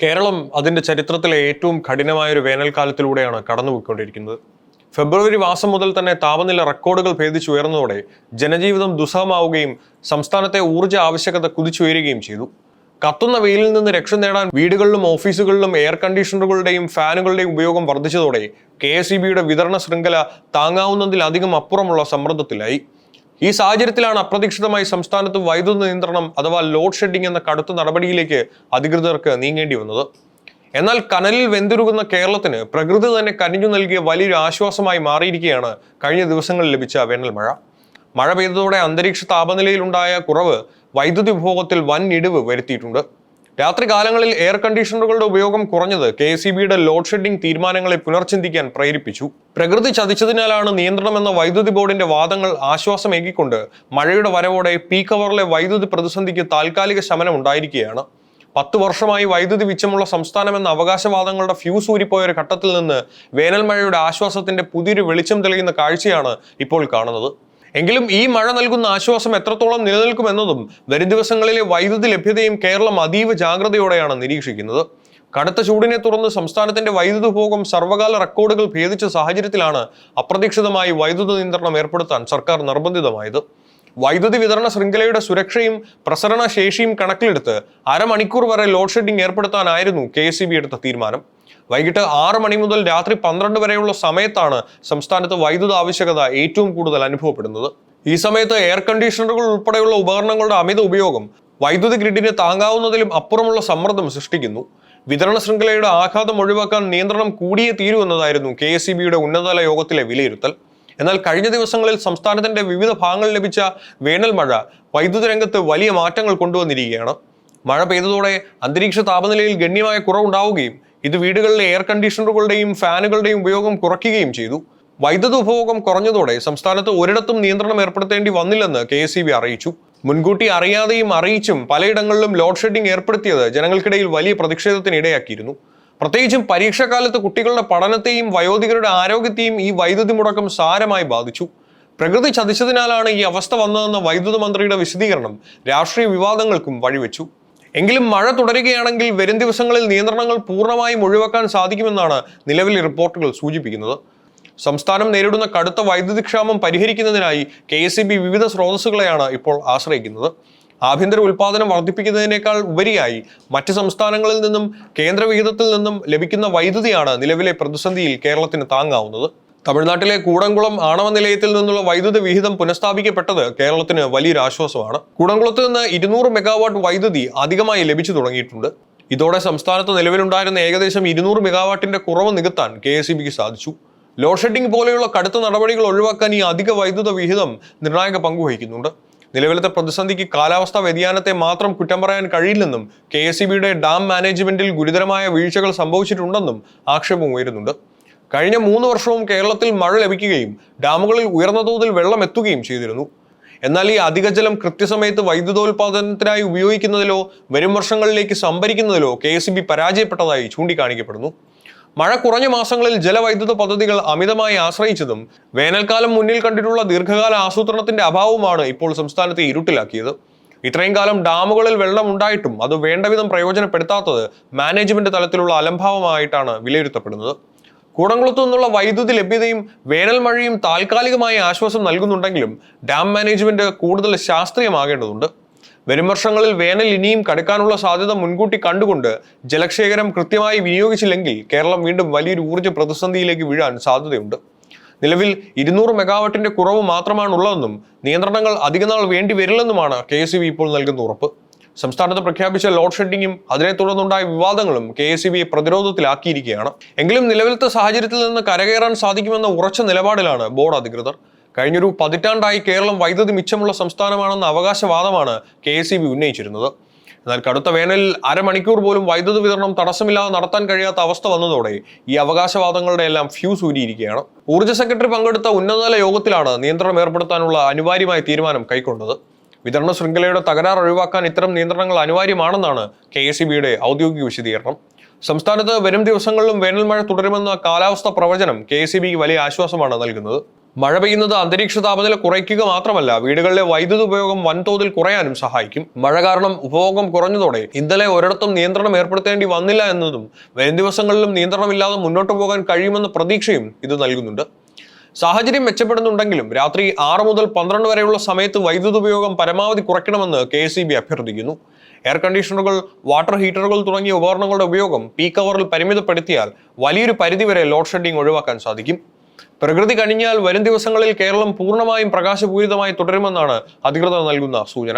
കേരളം അതിന്റെ ചരിത്രത്തിലെ ഏറ്റവും കഠിനമായ ഒരു വേനൽക്കാലത്തിലൂടെയാണ് കടന്നുപോയിക്കൊണ്ടിരിക്കുന്നത്. ഫെബ്രുവരി മാസം മുതൽ തന്നെ താപനില റെക്കോർഡുകൾ ഭേദിച്ചുയർന്നതോടെ ജനജീവിതം ദുസ്സഹമാവുകയും സംസ്ഥാനത്തെ ഊർജ്ജ ആവശ്യകത കുതിച്ചുയരുകയും ചെയ്തു. കത്തുന്ന വെയിലിൽ നിന്ന് രക്ഷ നേടാൻ വീടുകളിലും ഓഫീസുകളിലും എയർ കണ്ടീഷണറുകളുടെയും ഫാനുകളുടെയും ഉപയോഗം വർദ്ധിച്ചതോടെ KSEBയുടെ വിതരണ ശൃംഖല താങ്ങാവുന്നതിലധികം അപ്പുറമുള്ള സമ്മർദ്ദത്തിലായി. ഈ സാഹചര്യത്തിലാണ് അപ്രതീക്ഷിതമായി സംസ്ഥാനത്ത് വൈദ്യുത നിയന്ത്രണം അഥവാ ലോഡ് ഷെഡിംഗ് എന്ന കടുത്ത നടപടിയിലേക്ക് അധികൃതർക്ക് നീങ്ങേണ്ടി വന്നത്. എന്നാൽ കനലിൽ വെന്തുരുകുന്ന കേരളത്തിന് പ്രകൃതി തന്നെ കനിഞ്ഞു നൽകിയ വലിയൊരു ആശ്വാസമായി മാറിയിരിക്കുകയാണ് കഴിഞ്ഞ ദിവസങ്ങളിൽ ലഭിച്ച വേനൽ മഴ. മഴ പെയ്തതോടെ അന്തരീക്ഷ താപനിലയിലുണ്ടായ കുറവ് വൈദ്യുതി ഉപഭോഗത്തിൽ വൻ ഇടിവ് വരുത്തിയിട്ടുണ്ട്. രാത്രി കാലങ്ങളിൽ എയർ കണ്ടീഷണറുകളുടെ ഉപയോഗം കുറഞ്ഞത് KSEBയുടെ ലോഡ് ഷെഡിംഗ് തീരുമാനങ്ങളെ പുനർചിന്തിക്കാൻ പ്രേരിപ്പിച്ചു. പ്രകൃതി ചതിച്ചതിനാലാണ് നിയന്ത്രണമെന്ന വൈദ്യുതി ബോർഡിന്റെ വാദങ്ങൾ ആശ്വാസമേകിക്കൊണ്ട് മഴയുടെ വരവോടെ പീക്ക് അവറിലെ വൈദ്യുതി പ്രതിസന്ധിക്ക് താൽക്കാലിക ശമനം ഉണ്ടായിരിക്കുകയാണ്. 10 വർഷമായി വൈദ്യുതി മിച്ചമുള്ള സംസ്ഥാനമെന്ന അവകാശവാദങ്ങളുടെ ഫ്യൂസ് ഊരിപ്പോയ ഒരു ഘട്ടത്തിൽ നിന്ന് വേനൽ മഴയുടെ ആശ്വാസത്തിന്റെ പുതിയൊരു വെളിച്ചം തെളിയുന്ന കാഴ്ചയാണ് ഇപ്പോൾ കാണുന്നത്. എങ്കിലും ഈ മഴ നൽകുന്ന ആശ്വാസം എത്രത്തോളം നിലനിൽക്കുമെന്നതും വരും ദിവസങ്ങളിലെ വൈദ്യുതി ലഭ്യതയും കേരളം അതീവ ജാഗ്രതയോടെയാണ് നിരീക്ഷിക്കുന്നത്. കടുത്ത ചൂടിനെ തുടർന്ന് സംസ്ഥാനത്തിന്റെ വൈദ്യുതി ഉപഭോഗം സർവ്വകാല റെക്കോർഡുകൾ ഭേദിച്ച സാഹചര്യത്തിലാണ് അപ്രതീക്ഷിതമായി വൈദ്യുതി നിയന്ത്രണം ഏർപ്പെടുത്താൻ സർക്കാർ നിർബന്ധിതമായത്. വൈദ്യുതി വിതരണ ശൃംഖലയുടെ സുരക്ഷയും പ്രസരണ ശേഷിയും കണക്കിലെടുത്ത് അരമണിക്കൂർ വരെ ലോഡ് ഷെഡിംഗ് ഏർപ്പെടുത്താനായിരുന്നു KSEB എടുത്ത തീരുമാനം. വൈകിട്ട് 6 മണി മുതൽ രാത്രി 12 വരെയുള്ള സമയത്താണ് സംസ്ഥാനത്ത് വൈദ്യുത ആവശ്യകത ഏറ്റവും കൂടുതൽ അനുഭവപ്പെടുന്നത്. ഈ സമയത്ത് എയർ കണ്ടീഷണറുകൾ ഉൾപ്പെടെയുള്ള ഉപകരണങ്ങളുടെ അമിത ഉപയോഗം വൈദ്യുതി ഗ്രിഡിന് താങ്ങാവുന്നതിലും അപ്പുറമുള്ള സമ്മർദ്ദം സൃഷ്ടിക്കുന്നു. വിതരണ ശൃംഖലയുടെ ആഘാതം ഒഴിവാക്കാൻ നിയന്ത്രണം കൂടിയേ തീരൂ എന്നതായിരുന്നു KSEBയുടെ ഉന്നതതല യോഗത്തിലെ വിലയിരുത്തൽ. എന്നാൽ കഴിഞ്ഞ ദിവസങ്ങളിൽ സംസ്ഥാനത്തിന്റെ വിവിധ ഭാഗങ്ങളിൽ ലഭിച്ച വേനൽ മഴ വൈദ്യുത രംഗത്ത് വലിയ മാറ്റങ്ങൾ കൊണ്ടുവന്നിരിക്കുകയാണ്. മഴ പെയ്തതോടെ അന്തരീക്ഷ താപനിലയിൽ ഗണ്യമായ കുറവുണ്ടാവുകയും ഇത് വീടുകളിലെ എയർ കണ്ടീഷണറുകളുടെയും ഫാനുകളുടെയും ഉപയോഗം കുറയ്ക്കുകയും ചെയ്തു. വൈദ്യുത ഉപഭോഗം കുറഞ്ഞതോടെ സംസ്ഥാനത്ത് ഒരിടത്തും നിയന്ത്രണം ഏർപ്പെടുത്തേണ്ടി വന്നില്ലെന്ന് KSEB അറിയിച്ചു. മുൻകൂട്ടി അറിയാതെയും അറിയിച്ചും പലയിടങ്ങളിലും ലോഡ് ഷെഡിംഗ് ഏർപ്പെടുത്തിയത് ജനങ്ങൾക്കിടയിൽ വലിയ പ്രതിഷേധത്തിന് ഇടയാക്കിയിരുന്നു. പ്രത്യേകിച്ചും പരീക്ഷാകാലത്ത് കുട്ടികളുടെ പഠനത്തെയും വയോധികരുടെ ആരോഗ്യത്തെയും ഈ വൈദ്യുതി മുടക്കം സാരമായി ബാധിച്ചു. പ്രകൃതി ചതിച്ചതിനാലാണ് ഈ അവസ്ഥ വന്നതെന്ന വൈദ്യുത മന്ത്രിയുടെ വിശദീകരണം രാഷ്ട്രീയ വിവാദങ്ങൾക്കും വഴിവെച്ചു. എങ്കിലും മഴ തുടരുകയാണെങ്കിൽ വരും ദിവസങ്ങളിൽ നിയന്ത്രണങ്ങൾ പൂർണ്ണമായും ഒഴിവാക്കാൻ സാധിക്കുമെന്നാണ് നിലവിലെ റിപ്പോർട്ടുകൾ സൂചിപ്പിക്കുന്നത്. സംസ്ഥാനം നേരിടുന്ന കടുത്ത വൈദ്യുതി ക്ഷാമം പരിഹരിക്കുന്നതിനായി KSEB വിവിധ സ്രോതസ്സുകളെയാണ് ഇപ്പോൾ ആശ്രയിക്കുന്നത്. ആഭ്യന്തര ഉൽപാദനം വർദ്ധിപ്പിക്കുന്നതിനേക്കാൾ ഉപരിയായി മറ്റ് സംസ്ഥാനങ്ങളിൽ നിന്നും കേന്ദ്ര വിഹിതത്തിൽ നിന്നും ലഭിക്കുന്ന വൈദ്യുതിയാണ് നിലവിലെ പ്രതിസന്ധിയിൽ കേരളത്തിന് താങ്ങാവുന്നത്. തമിഴ്നാട്ടിലെ കൂടംകുളം ആണവ നിലയത്തിൽ നിന്നുള്ള വൈദ്യുതി വിഹിതം പുനഃസ്ഥാപിക്കപ്പെട്ടത് കേരളത്തിന് വലിയൊരു ആശ്വാസമാണ്. കൂടംകുളത്ത് നിന്ന് 200 മെഗാവാട്ട് വൈദ്യുതി അധികമായി ലഭിച്ചു തുടങ്ങിയിട്ടുണ്ട്. ഇതോടെ സംസ്ഥാനത്ത് നിലവിലുണ്ടായിരുന്ന ഏകദേശം 200 മെഗാവാട്ടിന്റെ കുറവ് നികത്താൻ KSEBക്ക് സാധിച്ചു. ലോഡ് ഷെഡിംഗ് പോലെയുള്ള കടുത്ത നടപടികൾ ഒഴിവാക്കാൻ ഈ അധിക വൈദ്യുത വിഹിതം നിർണായക പങ്കുവഹിക്കുന്നുണ്ട്. നിലവിലത്തെ പ്രതിസന്ധിക്ക് കാലാവസ്ഥാ വ്യതിയാനത്തെ മാത്രം കുറ്റം പറയാൻ കഴിയില്ലെന്നും KSEBയുടെ ഡാം മാനേജ്മെന്റിൽ ഗുരുതരമായ വീഴ്ചകൾ സംഭവിച്ചിട്ടുണ്ടെന്നും ആക്ഷേപം ഉയരുന്നുണ്ട്. കഴിഞ്ഞ 3 വർഷവും കേരളത്തിൽ മഴ ലഭിക്കുകയും ഡാമുകളിൽ ഉയർന്ന തോതിൽ വെള്ളം എത്തുകയും ചെയ്തിരുന്നു. എന്നാൽ ഈ അധിക ജലം കൃത്യസമയത്ത് വൈദ്യുതോൽപാദനത്തിനായി ഉപയോഗിക്കുന്നതിലോ വരും വർഷങ്ങളിലേക്ക് സംഭരിക്കുന്നതിലോ KSEB പരാജയപ്പെട്ടതായി ചൂണ്ടിക്കാണിക്കപ്പെടുന്നു. മഴ കുറഞ്ഞ മാസങ്ങളിൽ ജലവൈദ്യുത പദ്ധതികൾ അമിതമായി ആശ്രയിച്ചതും വേനൽക്കാലം മുന്നിൽ കണ്ടിട്ടുള്ള ദീർഘകാല ആസൂത്രണത്തിന്റെ അഭാവമാണ് ഇപ്പോൾ സംസ്ഥാനത്തെ ഇരുട്ടിലാക്കിയത്. ഇത്രയും കാലം ഡാമുകളിൽ വെള്ളം ഉണ്ടായിട്ടും അത് വേണ്ടവിധം പ്രയോജനപ്പെടുത്താത്തത് മാനേജ്മെന്റ് തലത്തിലുള്ള അലംഭാവമായിട്ടാണ് വിലയിരുത്തപ്പെടുന്നത്. കൂടംകുളത്തു നിന്നുള്ള വൈദ്യുതി ലഭ്യതയും വേനൽ മഴയും താൽക്കാലികമായി ആശ്വാസം നൽകുന്നുണ്ടെങ്കിലും ഡാം മാനേജ്മെന്റ് കൂടുതൽ ശാസ്ത്രീയമാകേണ്ടതുണ്ട്. വരും വർഷങ്ങളിൽ വേനൽ ഇനിയും കടുക്കാനുള്ള സാധ്യത മുൻകൂട്ടി കണ്ടുകൊണ്ട് ജലശേഖരം കൃത്യമായി വിനിയോഗിച്ചില്ലെങ്കിൽ കേരളം വീണ്ടും വലിയൊരു ഊർജ്ജ പ്രതിസന്ധിയിലേക്ക് വീഴാൻ സാധ്യതയുണ്ട്. നിലവിൽ 200 മെഗാവാട്ടിന്റെ കുറവ് മാത്രമാണുള്ളതെന്നും നിയന്ത്രണങ്ങൾ അധികനാൾ വേണ്ടി വരില്ലെന്നുമാണ് KSEB ഇപ്പോൾ നൽകുന്ന ഉറപ്പ്. സംസ്ഥാനത്ത് പ്രഖ്യാപിച്ച ലോഡ് ഷെഡിങ്ങും അതിനെ തുടർന്നുണ്ടായ വിവാദങ്ങളും KSEBയെ പ്രതിരോധത്തിലാക്കിയിരിക്കുകയാണ്. എങ്കിലും നിലവിലത്തെ സാഹചര്യത്തിൽ നിന്ന് കരകയറാൻ സാധിക്കുമെന്ന ഉറച്ച നിലപാടിലാണ് ബോർഡ് അധികൃതർ. കഴിഞ്ഞൊരു പതിറ്റാണ്ടായി കേരളം വൈദ്യുതി മിച്ചമുള്ള സംസ്ഥാനമാണെന്ന അവകാശവാദമാണ് KSEB ഉന്നയിച്ചിരുന്നത്. എന്നാൽ കടുത്ത വേനലിൽ അരമണിക്കൂർ പോലും വൈദ്യുതി വിതരണം തടസ്സമില്ലാതെ നടത്താൻ കഴിയാത്ത അവസ്ഥ വന്നതോടെ ഈ അവകാശവാദങ്ങളുടെ എല്ലാം ഫ്യൂസ് ഊരിയിരിക്കുകയാണ്. ഊർജ്ജ സെക്രട്ടറി പങ്കെടുത്ത ഉന്നതതല യോഗത്തിലാണ് നിയന്ത്രണം ഏർപ്പെടുത്താനുള്ള അനിവാര്യമായ തീരുമാനം കൈക്കൊണ്ടത്. വിതരണ ശൃംഖലയുടെ തകരാർ ഒഴിവാക്കാൻ ഇത്തരം നിയന്ത്രണങ്ങൾ അനിവാര്യമാണെന്നാണ് KSEBയുടെ ഔദ്യോഗിക വിശദീകരണം. സംസ്ഥാനത്ത് വരും ദിവസങ്ങളിലും വേനൽ മഴ തുടരുമെന്ന കാലാവസ്ഥാ പ്രവചനം KSEBക്ക് വലിയ ആശ്വാസമാണ് നൽകുന്നത്. മഴ പെയ്യുന്നത് അന്തരീക്ഷ താപനില കുറയ്ക്കുക മാത്രമല്ല, വീടുകളിലെ വൈദ്യുതി ഉപയോഗം വൻതോതിൽ കുറയാനും സഹായിക്കും. മഴ കാരണം ഉപഭോഗം കുറഞ്ഞതോടെ ഇന്നലെ ഒരിടത്തും നിയന്ത്രണം ഏർപ്പെടുത്തേണ്ടി വന്നില്ല എന്നതും വരും ദിവസങ്ങളിലും നിയന്ത്രണമില്ലാതെ മുന്നോട്ട് പോകാൻ കഴിയുമെന്ന പ്രതീക്ഷയും ഇത് നൽകുന്നുണ്ട്. സാഹചര്യം മെച്ചപ്പെടുന്നുണ്ടെങ്കിലും രാത്രി 6 മുതൽ 12 വരെയുള്ള സമയത്ത് വൈദ്യുതി ഉപയോഗം പരമാവധി കുറയ്ക്കണമെന്ന് KSEB അഭ്യർത്ഥിക്കുന്നു. എയർ കണ്ടീഷണറുകൾ, വാട്ടർ ഹീറ്ററുകൾ തുടങ്ങിയ ഉപകരണങ്ങളുടെ ഉപയോഗം പീക്ക് അവറിൽ പരിമിതപ്പെടുത്തിയാൽ വലിയൊരു പരിധിവരെ ലോഡ് ഷെഡിംഗ് ഒഴിവാക്കാൻ സാധിക്കും. പ്രകൃതി കനിഞ്ഞാൽ വരും ദിവസങ്ങളിൽ കേരളം പൂർണ്ണമായും പ്രകാശപൂരിതമായി തുടരുമെന്നാണ് അധികൃതർ നൽകുന്ന സൂചന.